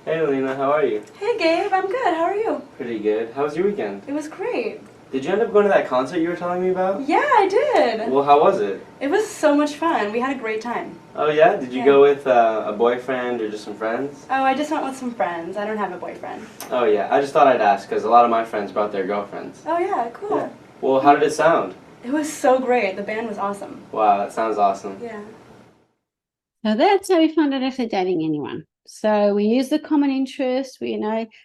Hey, Alina, how are you? Hey, Gabe, I'm good. How are you? Pretty good. How was your weekend? It was great. Did you end up going to that concert you were telling me about? Yeah, I did. Well, how was it? It was so much fun. We had a great time. Oh, yeah? Did you go with a boyfriend or just some friends? Oh, I just went with some friends. I don't have a boyfriend. Oh, yeah. I just thought I'd ask because a lot of my friends brought their girlfriends. Oh, yeah, cool. Yeah. Well, how did it sound? It was so great. The band was awesome. Wow, that sounds awesome. Yeah. So that's how we find out if they're dating anyone. So we use the common interest, and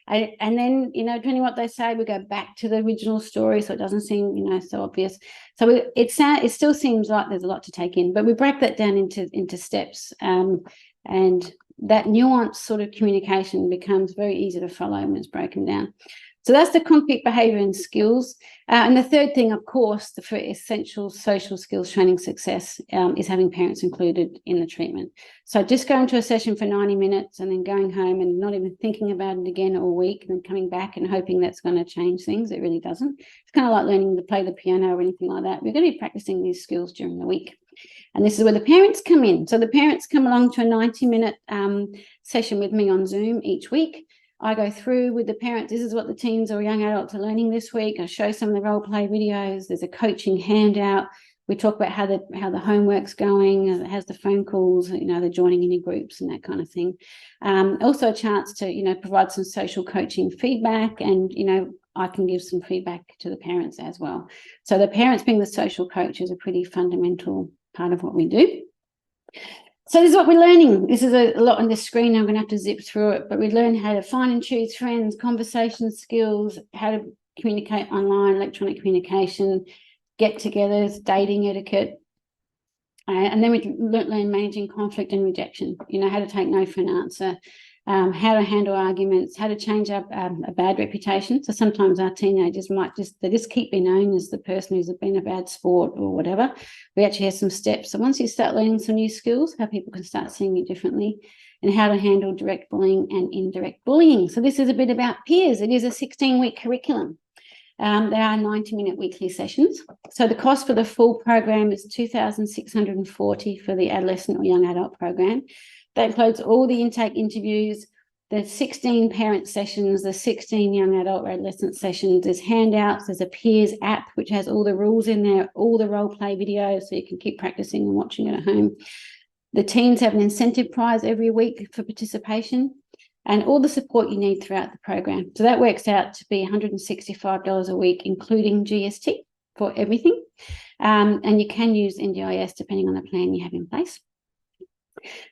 then, depending on what they say, we go back to the original story so it doesn't seem, so obvious. So it still seems like there's a lot to take in, but we break that down into steps, and that nuanced sort of communication becomes very easy to follow when it's broken down. So that's the concrete behaviour and skills. And the third thing, of course, for essential social skills training success is having parents included in the treatment. So just going to a session for 90 minutes and then going home and not even thinking about it again all week and then coming back and hoping that's going to change things. It really doesn't. It's kind of like learning to play the piano or anything like that. We're going to be practicing these skills during the week. And this is where the parents come in. So the parents come along to a 90-minute session with me on Zoom each week. I go through with the parents, this is what the teens or young adults are learning this week. I show some of the role play videos. There's a coaching handout. We talk about how the homework's going, how's the phone calls, they're joining any groups and that kind of thing. Also a chance to, provide some social coaching feedback and, I can give some feedback to the parents as well. So the parents being the social coach is a pretty fundamental part of what we do. So this is what we're learning. This is a lot on the screen. I'm going to have to zip through it, but we learn how to find and choose friends, conversation skills, how to communicate online, electronic communication, get-togethers, dating etiquette, and then we learn managing conflict and rejection. How to take no for an answer, how to handle arguments, how to change up a bad reputation. So sometimes our teenagers they just keep being known as the person who's been a bad sport or whatever. We actually have some steps. So once you start learning some new skills, how people can start seeing you differently, and how to handle direct bullying and indirect bullying. So this is a bit about peers. It is a 16-week curriculum. There are 90-minute weekly sessions. So the cost for the full program is $2,640 for the adolescent or young adult program. That includes all the intake interviews, the 16 parent sessions, the 16 young adult or adolescent sessions. There's handouts. There's a peers app, which has all the rules in there, all the role play videos, so you can keep practicing and watching it at home. The teens have an incentive prize every week for participation, and all the support you need throughout the program. So that works out to be $165 a week, including GST for everything. And you can use NDIS depending on the plan you have in place.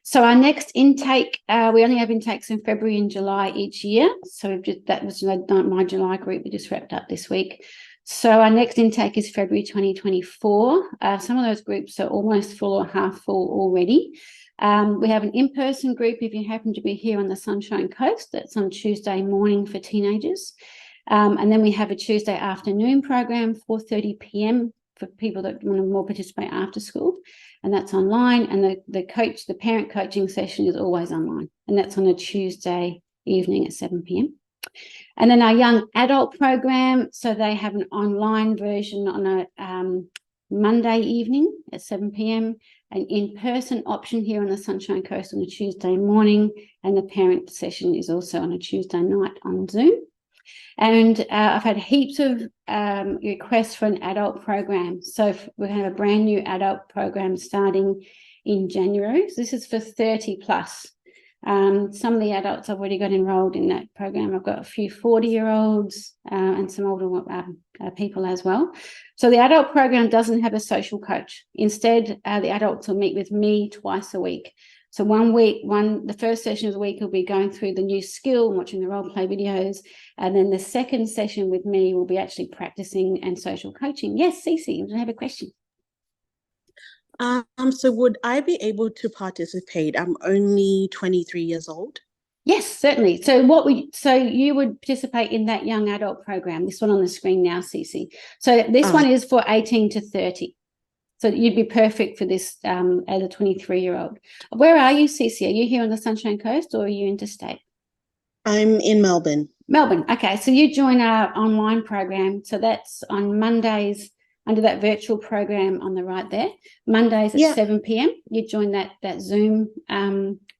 So our next intake, we only have intakes in February and July each year. So that was my July group. We just wrapped up this week. So our next intake is February 2024. Some of those groups are almost full or half full already. We have an in-person group if you happen to be here on the Sunshine Coast. That's on Tuesday morning for teenagers. And then we have a Tuesday afternoon program, 4:30 p.m. for people that want to more participate after school. And that's online. And the parent coaching session is always online. And that's on a Tuesday evening at 7 p.m. And then our young adult program, so they have an online version on a Monday evening at 7 p.m. an in-person option here on the Sunshine Coast on a Tuesday morning, and the parent session is also on a Tuesday night on Zoom. And I've had heaps of requests for an adult program. So we have a brand new adult program starting in January. So this is for 30 plus. Some of the adults I've already got enrolled in that program. I've got a few 40-year-olds and some older people as well. So the adult program doesn't have a social coach. Instead, the adults will meet with me twice a week. So the first session of the week will be going through the new skill, watching the role play videos. And then the second session with me will be actually practicing and social coaching. Yes, Cece, I have a question. So would I be able to participate? I'm only 23 years old. Yes, certainly. So you would participate in that young adult program, this one on the screen now, Cece. So this one is for 18 to 30. So you'd be perfect for this as a 23-year-old. Where are you, Cece? Are you here on the Sunshine Coast or are you interstate? I'm in Melbourne. Melbourne. Okay, so you join our online program. So that's on Mondays under that virtual program on the right there. Mondays at 7 p.m. You join that Zoom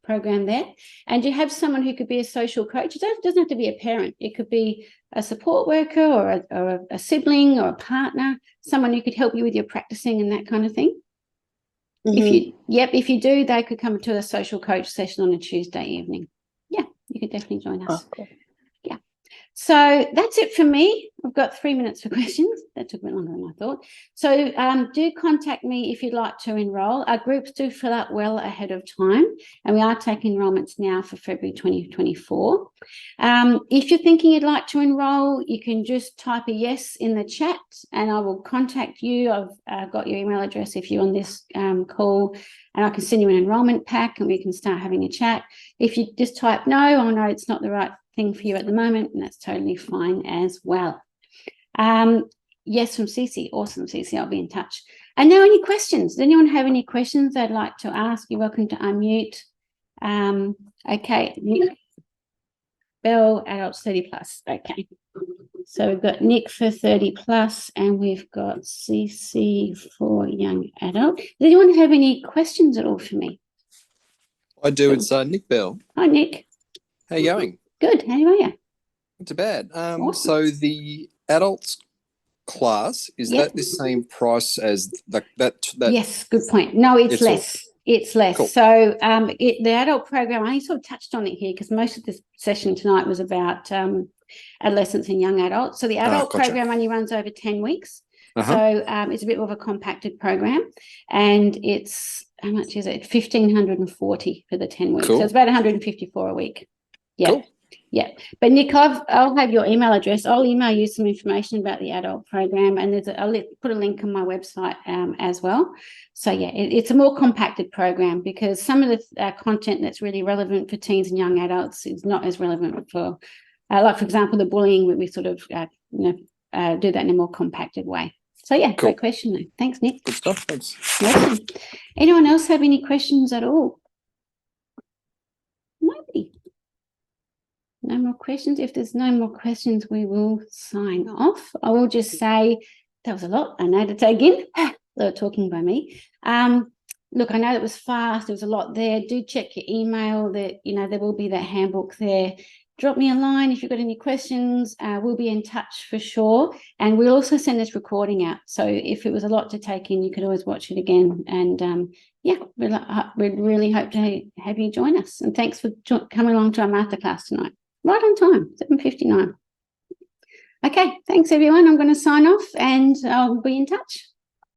program there, and you have someone who could be a social coach. It doesn't have to be a parent. It could be a support worker or a sibling or a partner, someone who could help you with your practicing and that kind of thing. Mm-hmm. If you do, they could come to a social coach session on a Tuesday evening. Yeah, you could definitely join us. Oh, cool. Yeah. So that's it for me. I've got 3 minutes for questions. That took a bit longer than I thought. So do contact me if you'd like to enrol. Our groups do fill up well ahead of time, and we are taking enrolments now for February 2024. If you're thinking you'd like to enrol, you can just type a yes in the chat and I will contact you. I've got your email address if you're on this call, and I can send you an enrolment pack and we can start having a chat. If you just type no, oh no, it's not the right thing for you at the moment, and that's totally fine as well. Yes, from Cece. Awesome, Cece. I'll be in touch. And now, any questions? Does anyone have any questions they'd like to ask? You're welcome to unmute. Okay, Nick Bell, adults 30 plus. Okay. So we've got Nick for 30 plus, and we've got Cece for young adult. Does anyone have any questions at all for me? I do. It's Nick Bell. Hi, Nick. How you going? Good. How are you? Not too bad. Awesome. So the adults class, is that the same price as that? Yes, good point. No, it's less. It's less. Cool. So the adult program, I sort of touched on it here because most of this session tonight was about adolescents and young adults. So the adult program only runs over 10 weeks. So it's a bit of a compacted program, and it's, how much is it? 1,540 for the 10 weeks. Cool. So it's about 154 a week. Yeah. Cool. Yeah. But Nick, I'll have your email address. I'll email you some information about the adult program, and I'll put a link on my website as well. So yeah, it's a more compacted program because some of the content that's really relevant for teens and young adults is not as relevant for, like for example, the bullying. We sort of do that in a more compacted way. So yeah, cool. Great question though. Thanks, Nick. Good stuff. Thanks. Awesome. Anyone else have any questions at all? Nobody. No more questions. If there's no more questions, we will sign off. I will just say that was a lot I know to take in. They're talking by me. Look, I know it was fast. There was a lot there. Do check your email. There will be that handbook there. Drop me a line if you've got any questions. We'll be in touch for sure. And we'll also send this recording out. So if it was a lot to take in, you could always watch it again. And we'd really hope to have you join us. And thanks for coming along to our masterclass tonight. Right on time, 7:59. Okay, thanks everyone. I'm going to sign off and I'll be in touch.